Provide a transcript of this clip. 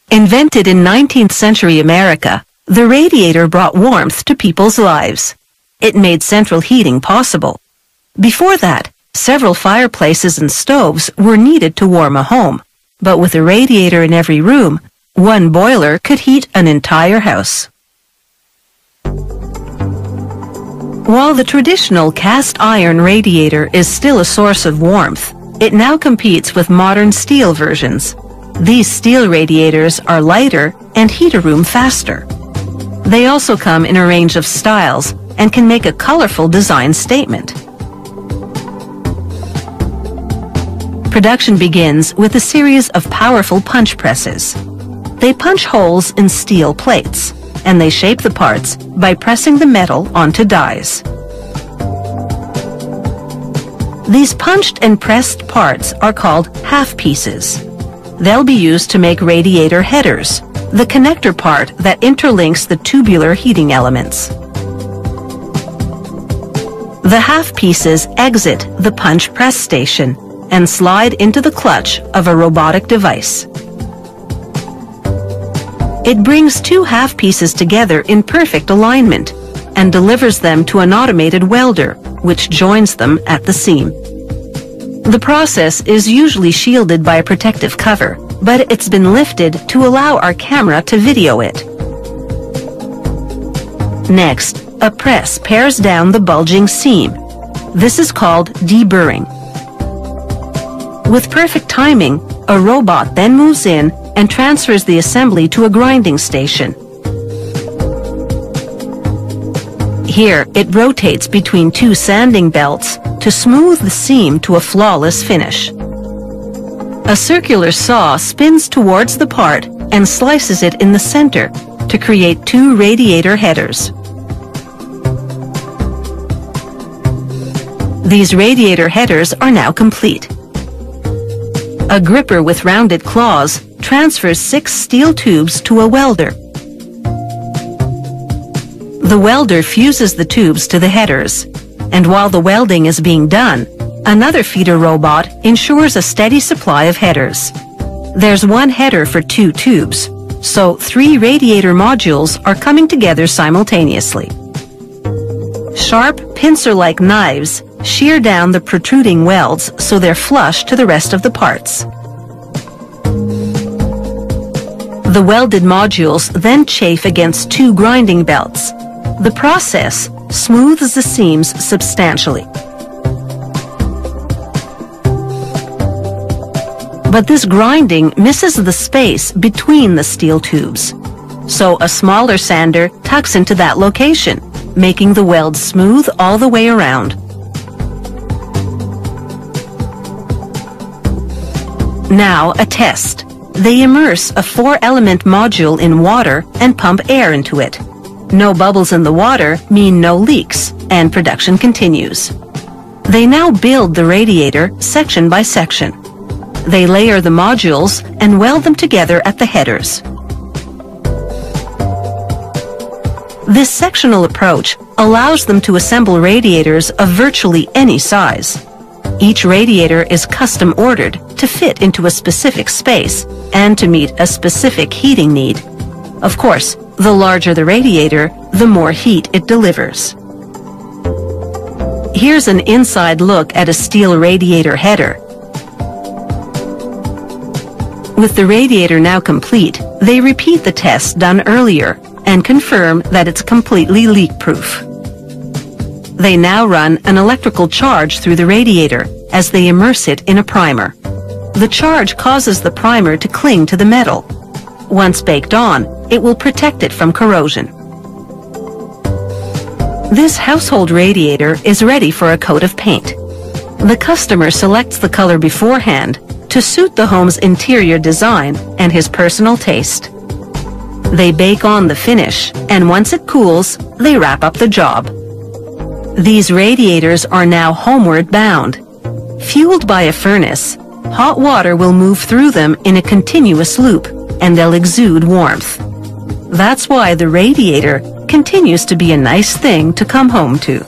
Invented in 19th century America, the radiator brought warmth to people's lives. It made central heating possible. Before that, several fireplaces and stoves were needed to warm a home, but with a radiator in every room, one boiler could heat an entire house. While the traditional cast iron radiator is still a source of warmth, it now competes with modern steel versions. These steel radiators are lighter and heat a room faster. They also come in a range of styles and can make a colorful design statement. Production begins with a series of powerful punch presses. They punch holes in steel plates, and they shape the parts by pressing the metal onto dies. These punched and pressed parts are called half pieces. They'll be used to make radiator headers, the connector part that interlinks the tubular heating elements. The half pieces exit the punch press station and slide into the clutch of a robotic device. It brings two half pieces together in perfect alignment and delivers them to an automated welder, which joins them at the seam. The process is usually shielded by a protective cover, but it's been lifted to allow our camera to video it. Next, a press pairs down the bulging seam. This is called deburring. With perfect timing, a robot then moves in and transfers the assembly to a grinding station. Here, it rotates between two sanding belts to smooth the seam to a flawless finish. A circular saw spins towards the part and slices it in the center to create two radiator headers. These radiator headers are now complete. A gripper with rounded claws transfers 6 steel tubes to a welder. The welder fuses the tubes to the headers, and while the welding is being done, another feeder robot ensures a steady supply of headers. There's one header for 2 tubes, so 3 radiator modules are coming together simultaneously. Sharp, pincer-like knives shear down the protruding welds so they're flush to the rest of the parts. The welded modules then chafe against 2 grinding belts. The process smooths the seams substantially. But this grinding misses the space between the steel tubes. So a smaller sander tucks into that location, making the weld smooth all the way around. Now a test. They immerse a 4-element module in water and pump air into it. No bubbles in the water mean no leaks, and production continues. They now build the radiator section by section. They layer the modules and weld them together at the headers. This sectional approach allows them to assemble radiators of virtually any size. Each radiator is custom ordered to fit into a specific space and to meet a specific heating need. Of course, the larger the radiator, the more heat it delivers. Here's an inside look at a steel radiator header. With the radiator now complete, they repeat the test done earlier and confirm that it's completely leak-proof. They now run an electrical charge through the radiator as they immerse it in a primer. The charge causes the primer to cling to the metal. Once baked on, it will protect it from corrosion. This household radiator is ready for a coat of paint. The customer selects the color beforehand to suit the home's interior design and his personal taste. They bake on the finish, and once it cools, they wrap up the job. These radiators are now homeward bound. Fueled by a furnace, hot water will move through them in a continuous loop, and they'll exude warmth. That's why the radiator continues to be a nice thing to come home to.